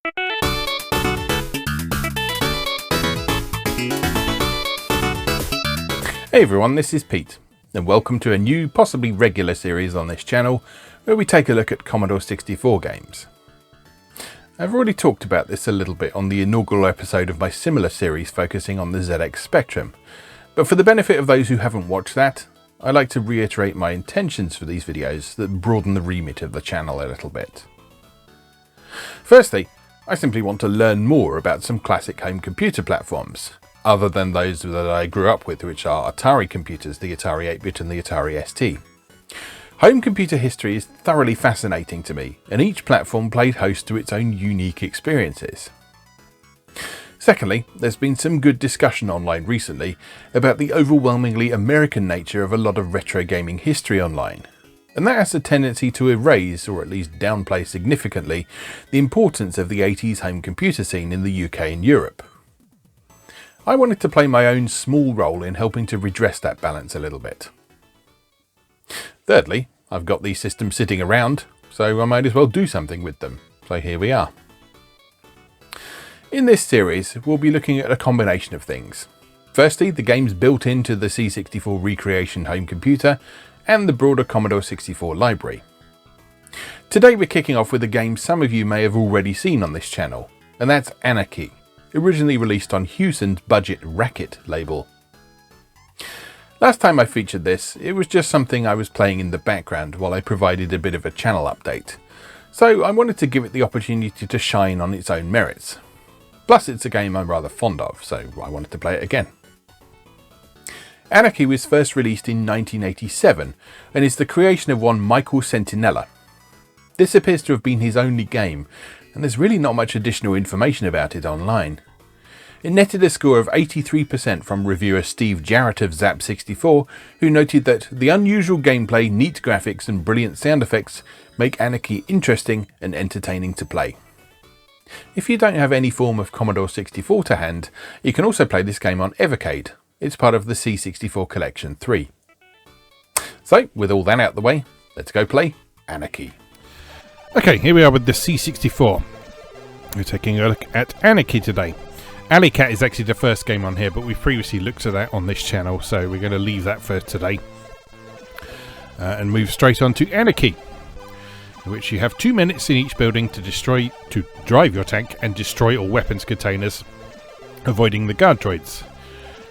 Hey everyone, this is Pete, and welcome to a new, possibly regular series on this channel where we take a look at Commodore 64 games. I've already talked about this a little bit on the inaugural episode of my similar series focusing on the ZX Spectrum, but for the benefit of those who haven't watched that, I'd like to reiterate my intentions for these videos that broaden the remit of the channel a little bit. Firstly, I simply want to learn more about some classic home computer platforms, other than those that I grew up with, which are Atari computers, the Atari 8-bit and the Atari ST. Home computer history is thoroughly fascinating to me, and each platform played host to its own unique experiences. Secondly, there's been some good discussion online recently about the overwhelmingly American nature of a lot of retro gaming history online, and that has a tendency to erase, or at least downplay significantly, the importance of the 80s home computer scene in the UK and Europe. I wanted to play my own small role in helping to redress that balance a little bit. Thirdly, I've got these systems sitting around, so I might as well do something with them. So here we are. In this series, we'll be looking at a combination of things. Firstly, the games built into the C64 Recreation home computer and the broader Commodore 64 library. Today we're kicking off with a game some of you may have already seen on this channel, and that's Anarchy, originally released on Hewson's Budget Racket label. Last time I featured this, it was just something I was playing in the background while I provided a bit of a channel update, so I wanted to give it the opportunity to shine on its own merits. Plus it's a game I'm rather fond of, so I wanted to play it again. Anarchy was first released in 1987 and is the creation of one Michael Sentinella. This appears to have been his only game, and there's really not much additional information about it online. It netted a score of 83% from reviewer Steve Jarrett of Zap64, who noted that the unusual gameplay, neat graphics and brilliant sound effects make Anarchy interesting and entertaining to play. If you don't have any form of Commodore 64 to hand, you can also play this game on Evercade. It's part of the C64 Collection 3. So, with all that out the way, let's go play Anarchy. Okay, here we are with the C64. We're taking a look at Anarchy today. Alley Cat is actually the first game on here, but we've previously looked at that on this channel, so we're going to leave that for today. And move straight on to Anarchy, in which you have 2 minutes in each building to drive your tank and destroy all weapons containers, avoiding the guard droids.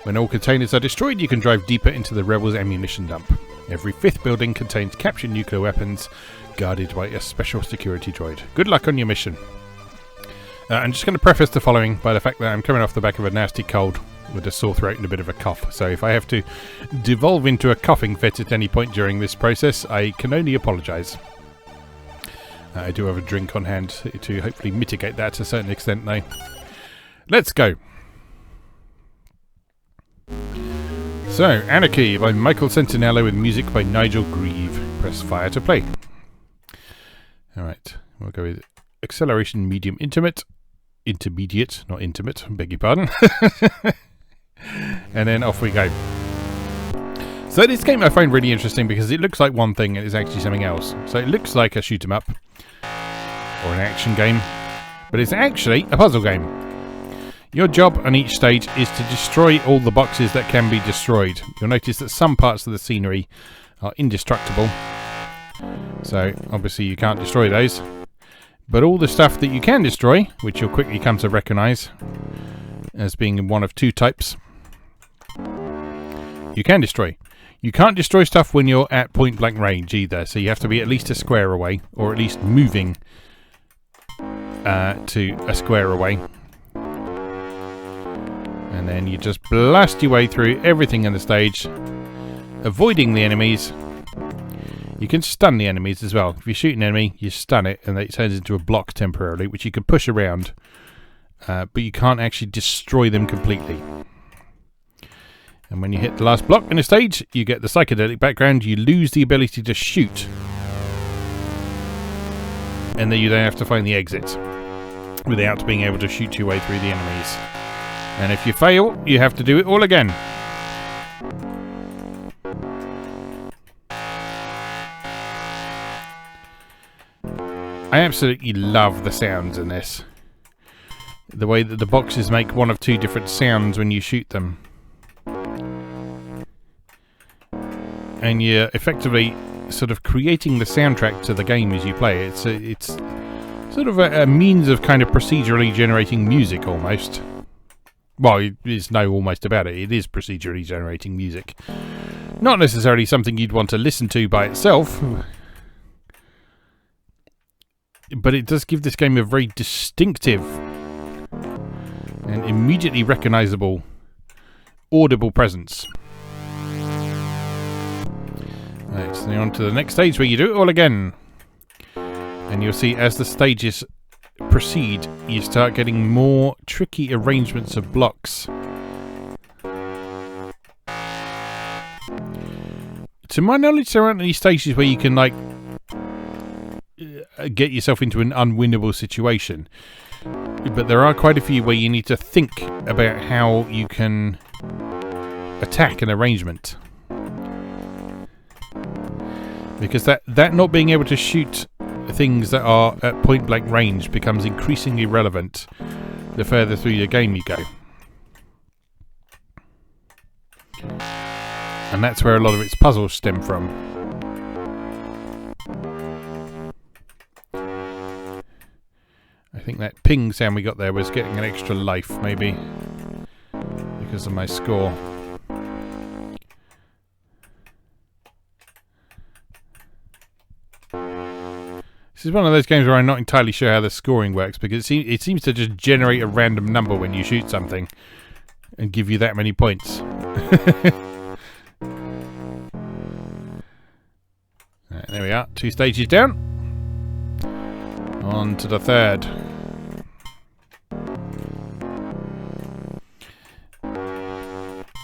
When all containers are destroyed, you can drive deeper into the rebels' ammunition dump. Every 5th building contains captured nuclear weapons, guarded by a special security droid. Good luck on your mission. I'm just going to preface the following by the fact that I'm coming off the back of a nasty cold with a sore throat and a bit of a cough, so if I have to devolve into a coughing fit at any point during this process, I can only apologise. I do have a drink on hand to hopefully mitigate that to a certain extent though. Let's go! So, Anarchy by Michael Sentinella with music by Nigel Grieve. Press fire to play. Alright, we'll go with acceleration medium intermediate, not intimate, beg your pardon. And then off we go. So this game I find really interesting because it looks like one thing and it's actually something else. So it looks like a shoot 'em up or an action game, but it's actually a puzzle game. Your job on each stage is to destroy all the boxes that can be destroyed. You'll notice that some parts of the scenery are indestructible, so obviously you can't destroy those. But all the stuff that you can destroy, which you'll quickly come to recognise as being one of two types, you can destroy. You can't destroy stuff when you're at point blank range either, so you have to be at least a square away, or at least moving to a square away. And then you just blast your way through everything in the stage, avoiding the enemies. You can stun the enemies as well. If you shoot an enemy, you stun it, and it turns into a block temporarily, which you can push around, but you can't actually destroy them completely. And when you hit the last block in a stage, you get the psychedelic background, you lose the ability to shoot, and then you then have to find the exit without being able to shoot your way through the enemies. And if you fail, you have to do it all again. I absolutely love the sounds in this. the way that the boxes make one of two different sounds when you shoot them. And you're effectively sort of creating the soundtrack to the game as you play. It's sort of a means of kind of procedurally generating music almost. Well, there's no almost about it. It is procedurally generating music. Not necessarily something you'd want to listen to by itself, but it does give this game a very distinctive and immediately recognizable audible presence. Right, so now on to the next stage where you do it all again. And you'll see as the stages proceed, you start getting more tricky arrangements of blocks. To my knowledge, there aren't any stages where you can, like, get yourself into an unwinnable situation. But there are quite a few where you need to think about how you can attack an arrangement. Because that not being able to shoot things that are at point blank range becomes increasingly relevant the further through your game you go. And that's where a lot of its puzzles stem from. I think that ping sound we got there was getting an extra life, maybe, because of my score. This is one of those games where I'm not entirely sure how the scoring works, because it seems to just generate a random number when you shoot something and give you that many points. Right, there we are, 2 stages down. On to the third.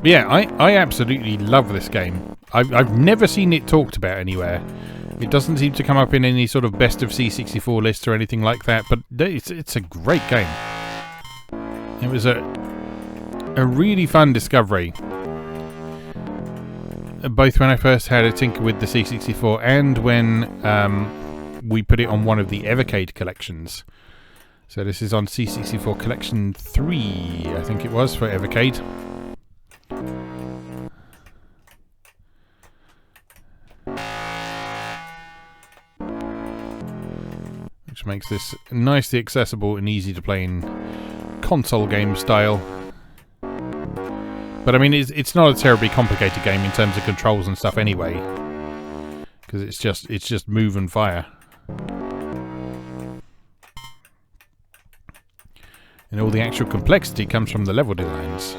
Yeah, I absolutely love this game. I've never seen it talked about anywhere. It doesn't seem to come up in any sort of best of C64 list or anything like that, but it's a great game. It was a really fun discovery, both when I first had a tinker with the C64 and when we put it on one of the Evercade collections. So this is on C64 Collection 3, I think it was, for Evercade. Which makes this nicely accessible and easy to play in console game style. But I mean, it's not a terribly complicated game in terms of controls and stuff anyway, because it's just move and fire. And all the actual complexity comes from the level designs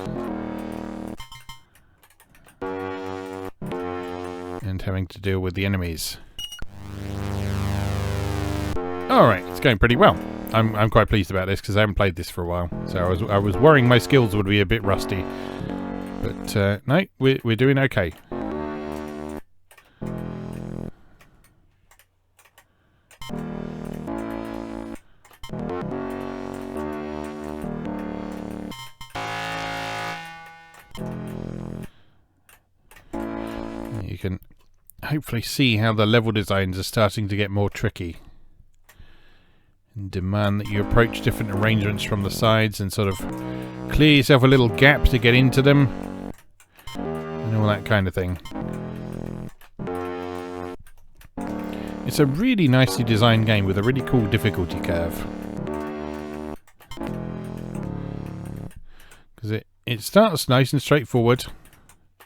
and having to deal with the enemies. Alright, it's going pretty well. I'm quite pleased about this because I haven't played this for a while. So I was worrying my skills would be a bit rusty. But no, we're doing okay. You can hopefully see how the level designs are starting to get more tricky. And demand that you approach different arrangements from the sides and sort of clear yourself a little gap to get into them. And all that kind of thing. It's a really nicely designed game with a really cool difficulty curve. Because it starts nice and straightforward.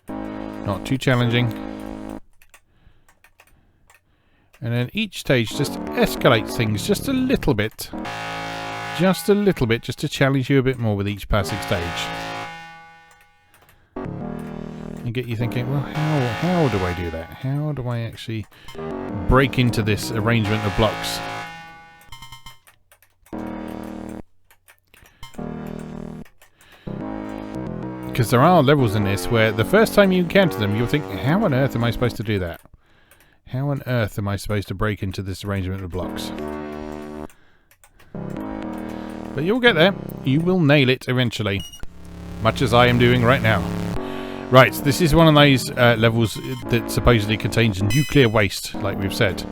Not too challenging. And then each stage just escalates things just a little bit. Just a little bit, just to challenge you a bit more with each passing stage. And get you thinking, well, how do I do that? How do I actually break into this arrangement of blocks? Because there are levels in this where the first time you encounter them, you'll think, how on earth am I supposed to do that? How on earth am I supposed to break into this arrangement of blocks? But you'll get there. You will nail it eventually. Much as I am doing right now. Right, this is one of those levels that supposedly contains nuclear waste, like we've said.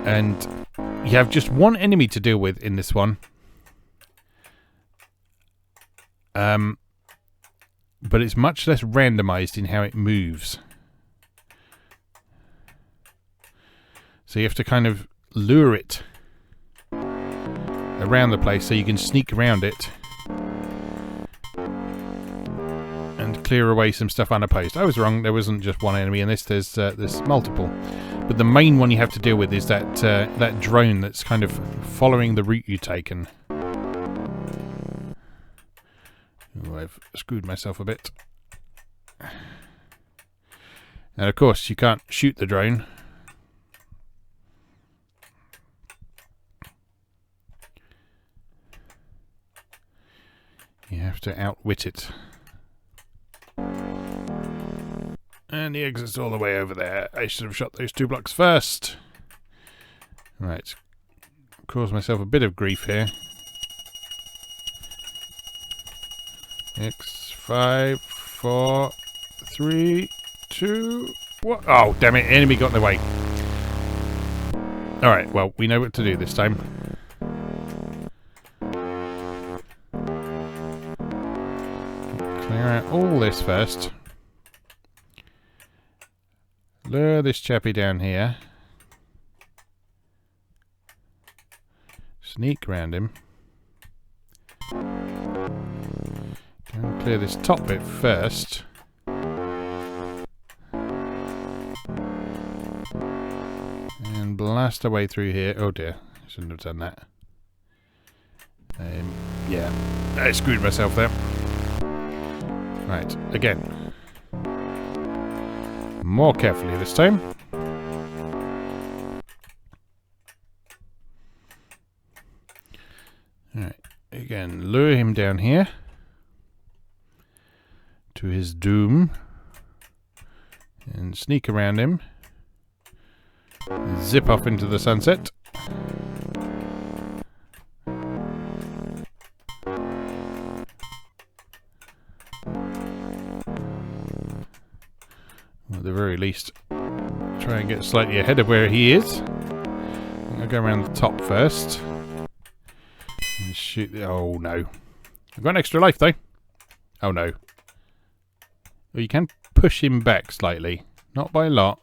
And you have just one enemy to deal with in this one. but it's much less randomized in how it moves. So you have to kind of lure it around the place so you can sneak around it and clear away some stuff unopposed. I was wrong, there wasn't just one enemy in this, there's multiple. But the main one you have to deal with is that that drone that's kind of following the route you've taken. Oh, I've screwed myself a bit. And of course you can't shoot the drone. You have to outwit it. And the exit's all the way over there. I should have shot those 2 blocks first. Right. Caused myself a bit of grief here. X, 5, 4, 3, 2, 1. Oh, damn it. Enemy got in the way. Alright, well, we know what to do this time. Clear out all this first. Lure this chappie down here. Sneak around him. And clear this top bit first. And blast our way through here. Oh dear, shouldn't have done that. Yeah, I screwed myself there. Right, again. More carefully this time. Alright, again, lure him down here to his doom and sneak around him. Zip off into the sunset. At the very least, try and get slightly ahead of where he is. I'll go around the top first. And shoot the... Oh no. I've got an extra life though. Oh no. Well, you can push him back slightly. Not by a lot.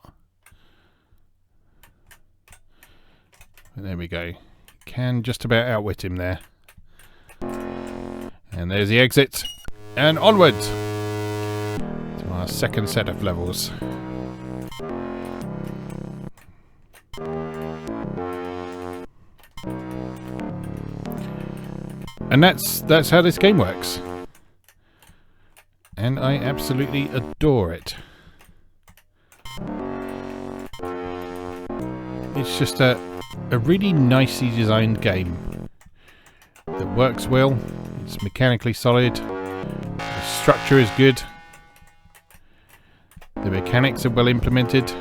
But there we go. Can just about outwit him there. And there's the exit. And onwards! To our second set of levels. And that's how this game works. And I absolutely adore it. It's just a really nicely designed game that works well. It's mechanically solid. The structure is good. The mechanics are well implemented.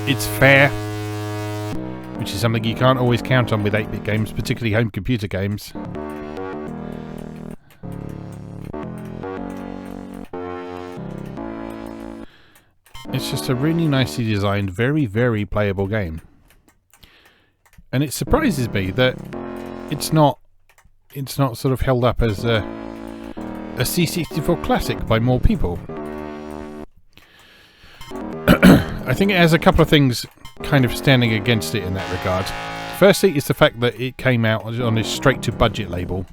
It's fair, which is something you can't always count on with 8-bit games, particularly home computer games. It's just a really nicely designed, very, very playable game. And it surprises me that it's not sort of held up as a C64 classic by more people. I think it has a couple of things kind of standing against it in that regard. Firstly, it's the fact that it came out on this straight-to-budget label.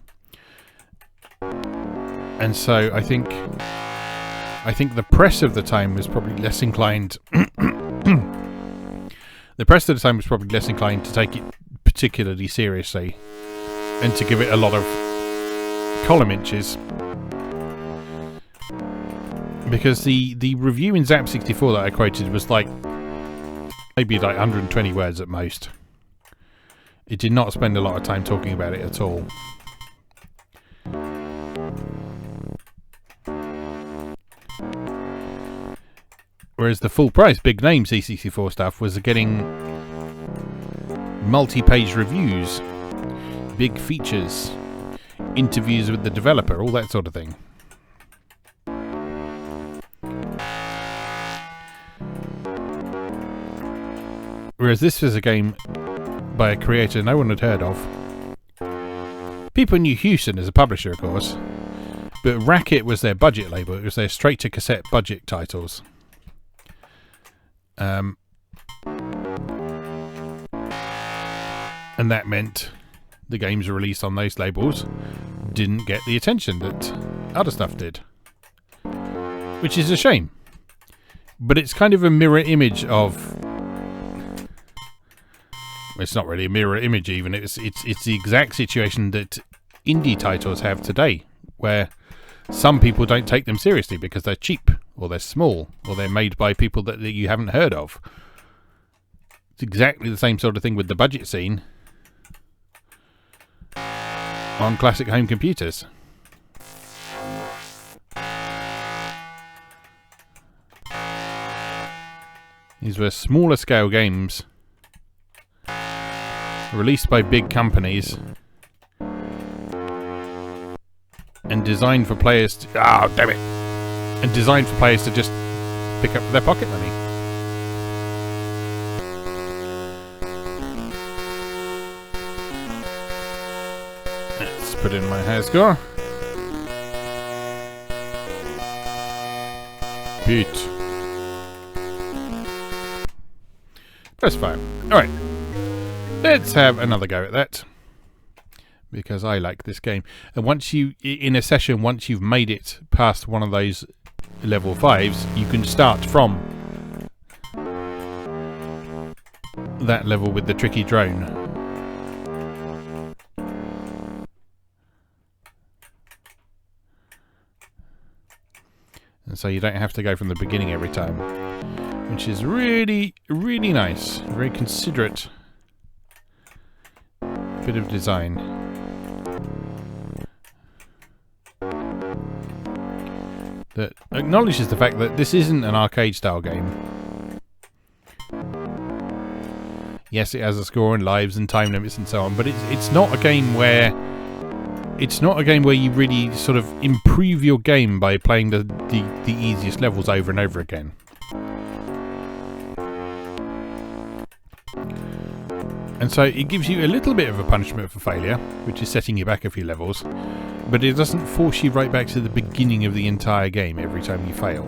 And so I think the press of the time was probably less inclined... The press of the time was probably less inclined to take it particularly seriously and to give it a lot of column inches. Because the review in Zap64 that I quoted was like maybe like 120 words at most. It did not spend a lot of time talking about it at all. Whereas the full price, big name C64 stuff was getting multi-page reviews, big features, interviews with the developer, all that sort of thing. Whereas this is a game by a creator no one had heard of, People knew Hewson as a publisher, of course, but Racket was their budget label. It was their straight-to-cassette budget titles. And that meant the games released on those labels didn't get the attention that other stuff did, which is a shame. But it's kind of a mirror image of... It's not really a mirror image even. It's the exact situation that indie titles have today, where some people don't take them seriously because they're cheap, or they're small, or they're made by people that you haven't heard of. It's exactly the same sort of thing with the budget scene on classic home computers. These were smaller scale games released by big companies and designed for players to... Oh, damn it! And designed for players to just pick up their pocket money. Let's put in my high score. Beat. That's fine. Alright. Let's have another go at that, because I like this game. And once you, in a session, once you've made it past one of those level 5s, you can start from that level with the tricky drone. And so you don't have to go from the beginning every time, which is really, really nice. Very considerate bit of design. That acknowledges the fact that this isn't an arcade style game. Yes, it has a score and lives and time limits and so on, but it's not a game where you really sort of improve your game by playing the easiest levels over and over again. And so it gives you a little bit of a punishment for failure, which is setting you back a few levels, but it doesn't force you right back to the beginning of the entire game every time you fail.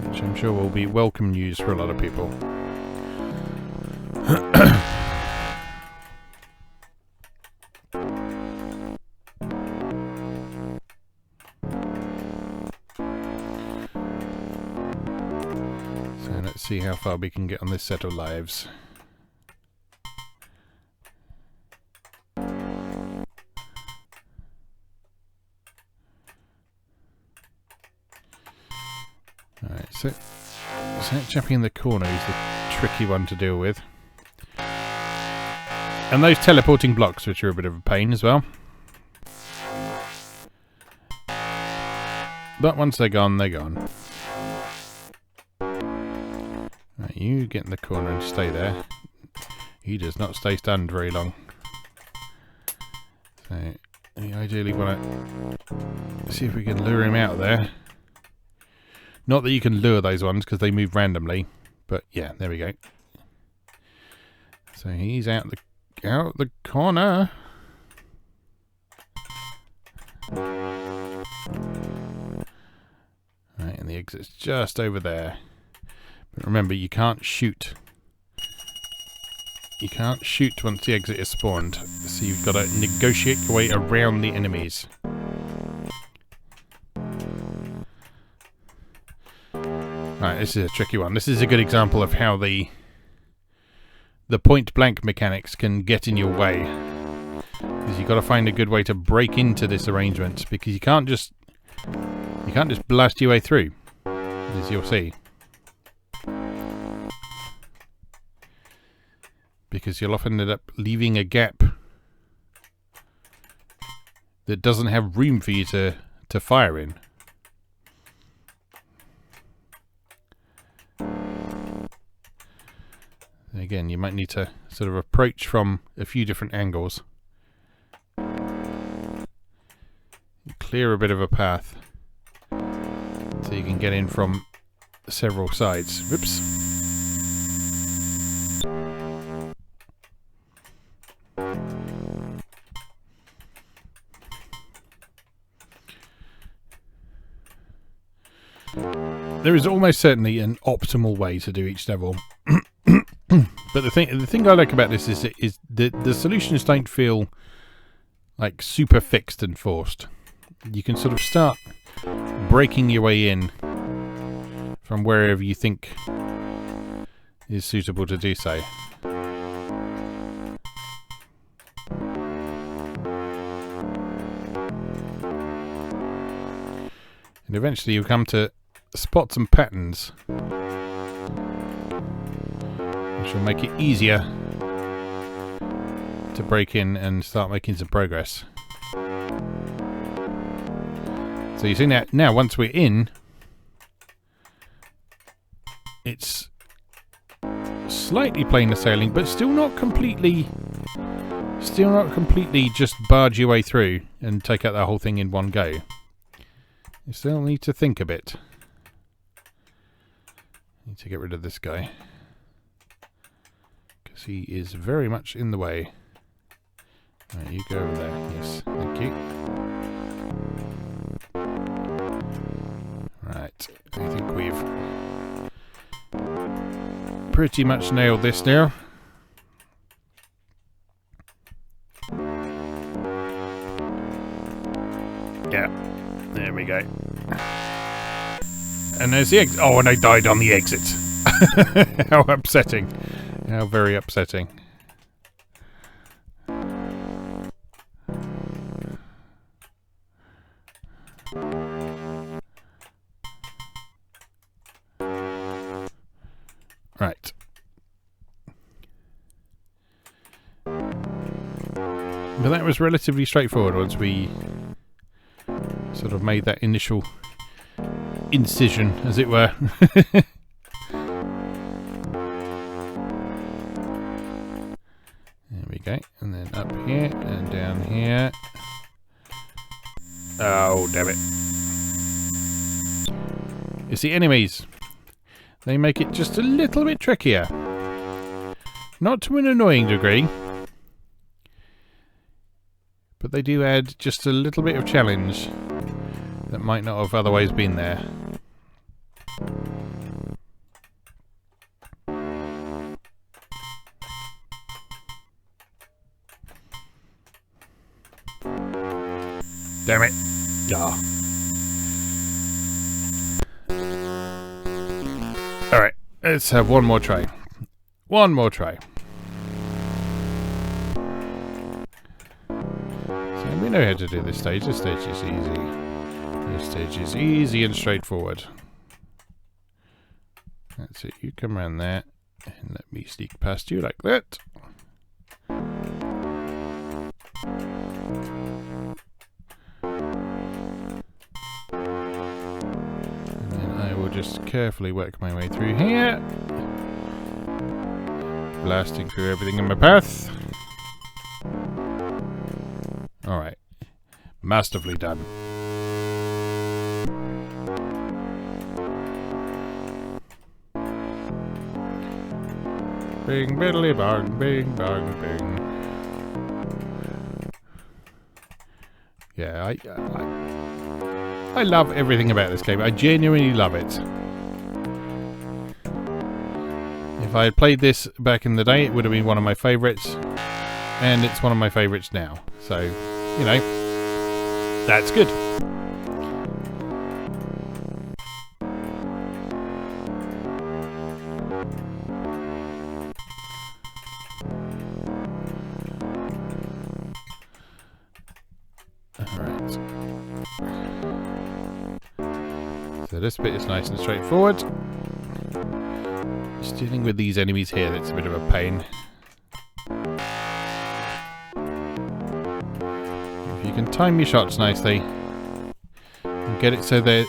Which I'm sure will be welcome news for a lot of people. See how far we can get on this set of lives. Alright, so that chappie in the corner is the tricky one to deal with. And those teleporting blocks, which are a bit of a pain as well. But once they're gone, they're gone. Right, you get in the corner and stay there. He does not stay stunned very long. So, we ideally want to see if we can lure him out there. Not that you can lure those ones because they move randomly, but yeah, there we go. So he's out the corner. Right, and the exit's just over there. But remember, you can't shoot. You can't shoot once the exit is spawned. So you've got to negotiate your way around the enemies. Right, this is a tricky one. This is a good example of how the point blank mechanics can get in your way. Because you've got to find a good way to break into this arrangement, because you can't just blast your way through, as you'll see. Because you'll often end up leaving a gap that doesn't have room for you to fire in. And again, you might need to sort of approach from a few different angles. Clear a bit of a path. you can get in from several sides. Whoops. There is almost certainly an optimal way to do each level. But the thing I like about this is the solutions don't feel like super fixed and forced. You can sort of start breaking your way in from wherever you think is suitable to do so. And eventually you come to spots and patterns which will make it easier to break in and start making some progress. So you see now once we're in, it's slightly plain sailing, but still not completely just barge your way through and take out the whole thing in one go. You still need to think a bit. Need to get rid of this guy, because he is very much in the way. Right, you go over there. Yes, thank you. Right, I think we've pretty much nailed this now. Yeah, there we go. And there's the exit. Oh, and I died on the exit. How upsetting. How very upsetting. Right. But that was relatively straightforward once we sort of made that initial incision, as it were. There we go. And then up here and down here. Oh, damn it. You see, enemies, they make it just a little bit trickier. Not to an annoying degree, but they do add just a little bit of challenge that might not have otherwise been there. Damn it. Yeah. Alright, let's have one more try. One more try. So we know how to do this stage. This stage is easy. This stage is easy and straightforward. That's it. You come around there and let me sneak past you like that. And then I will just carefully work my way through here. Blasting through everything in my path. Alright. Masterfully done. Bing, biddly bong, bing, bong, bing. Yeah, I love everything about this game. I genuinely love it. If I had played this back in the day, it would have been one of my favourites. And it's one of my favourites now. So, you know, that's good. Alright. So this bit is nice and straightforward. Just dealing with these enemies here, that's a bit of a pain. If you can time your shots nicely and get it so that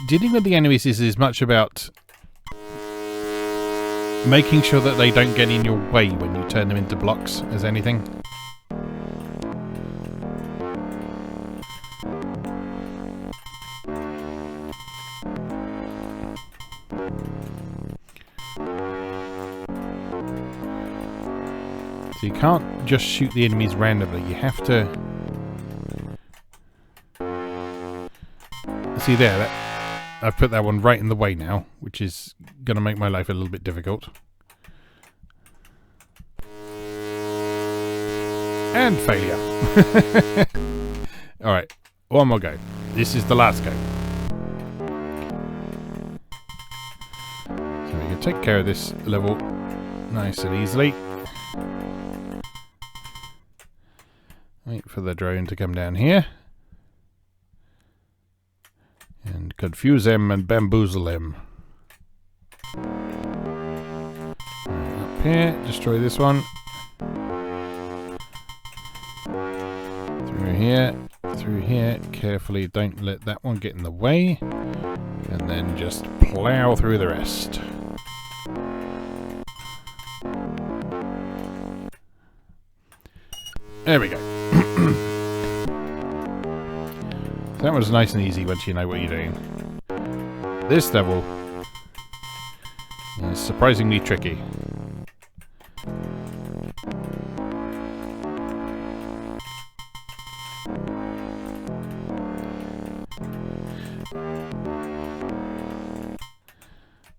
dealing with the enemies is as much about making sure that they don't get in your way when you turn them into blocks as anything. So you can't just shoot the enemies randomly. You have to... See there, I've put that one right in the way now, which is going to make my life a little bit difficult. And failure. Alright, one more go. This is the last go. So we can take care of this level nice and easily. Wait for the drone to come down here. And confuse them and bamboozle them. Right, up here, destroy this one. Through here, carefully, don't let that one get in the way. And then just plow through the rest. There we go. That was nice and easy once you know what you're doing. This level is surprisingly tricky.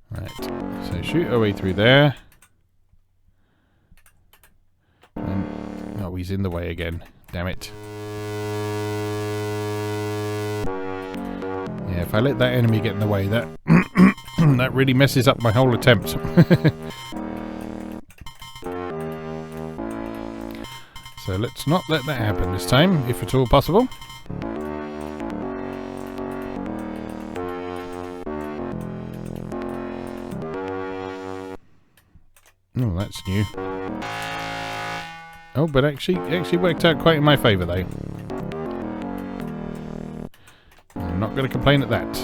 Right, so shoot our way through there. And, oh, he's in the way again. Damn it. Yeah, if I let that enemy get in the way, that that really messes up my whole attempt. So let's not let that happen this time, if at all possible. Oh, that's new. Oh, but actually worked out quite in my favour, though. I'm not going to complain at that.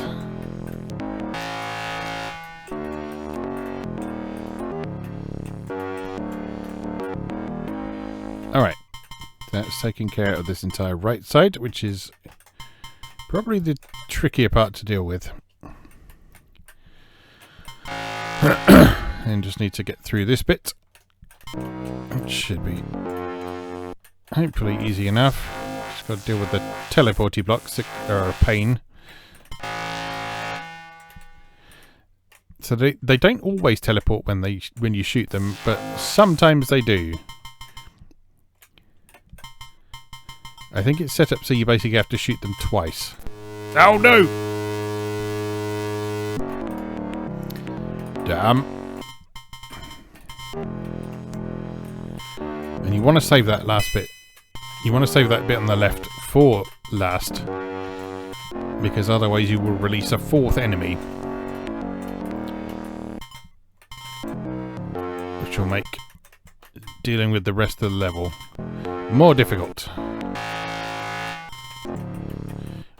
Alright, that's taking care of this entire right side, which is probably the trickier part to deal with. And just need to get through this bit, which should be hopefully easy enough. Just got to deal with the teleporty blocks that are a pain. So they don't always teleport when you shoot them, but sometimes they do. I think it's set up so you basically have to shoot them twice. Oh no! Damn. And you want to save that last bit. You want to save that bit on the left for last, because otherwise you will release a fourth enemy, which will make dealing with the rest of the level more difficult,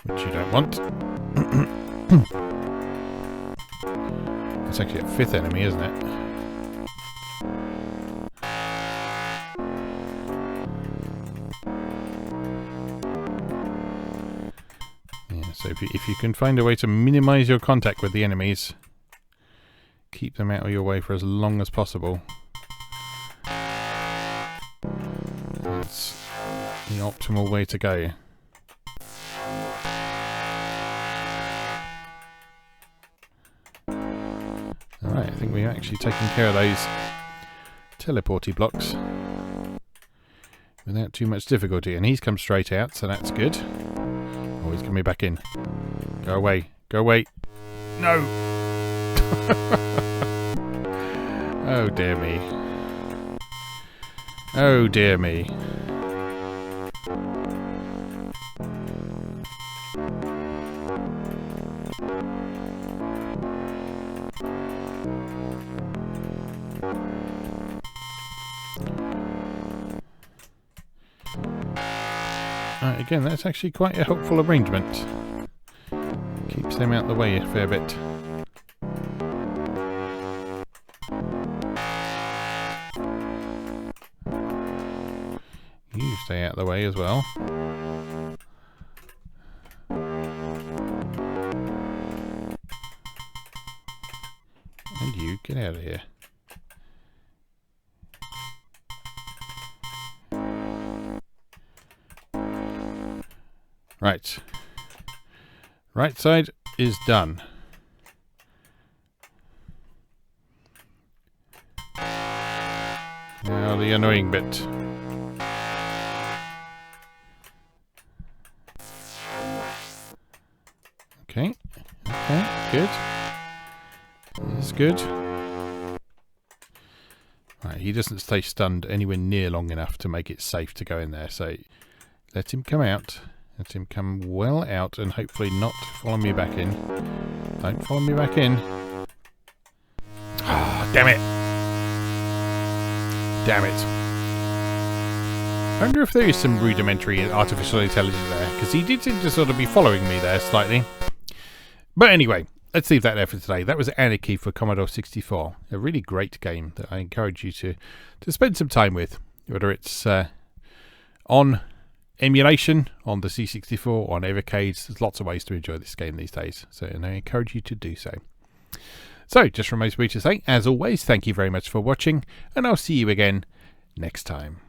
which you don't want. It's actually a fifth enemy, isn't it? Yeah, so if you can find a way to minimize your contact with the enemies, keep them out of your way for as long as possible. That's the optimal way to go. Alright, I think we've actually taken care of those teleporty blocks without too much difficulty. And he's come straight out, so that's good. Oh, he's coming back in. Go away. Go away. No! Oh dear me. Oh dear me. Again, that's actually quite a helpful arrangement. Keeps them out the way a fair bit. You stay out of the way as well. And you, get out of here. Right. Right side is done. Now the annoying bit. Okay. Okay, good. This is good. Right, he doesn't stay stunned anywhere near long enough to make it safe to go in there, so let him come out. Let him come well out and hopefully not follow me back in. Don't follow me back in. Ah, damn it! Damn it. I wonder if there is some rudimentary artificial intelligence there, because he did seem to sort of be following me there slightly. But anyway, let's leave that there for today. That was Anarchy for Commodore 64. A really great game that I encourage you to spend some time with, whether it's on emulation, on the C64, on Evercades. There's lots of ways to enjoy this game these days, and I encourage you to do so. So, just remains for me to say, as always, thank you very much for watching, and I'll see you again next time.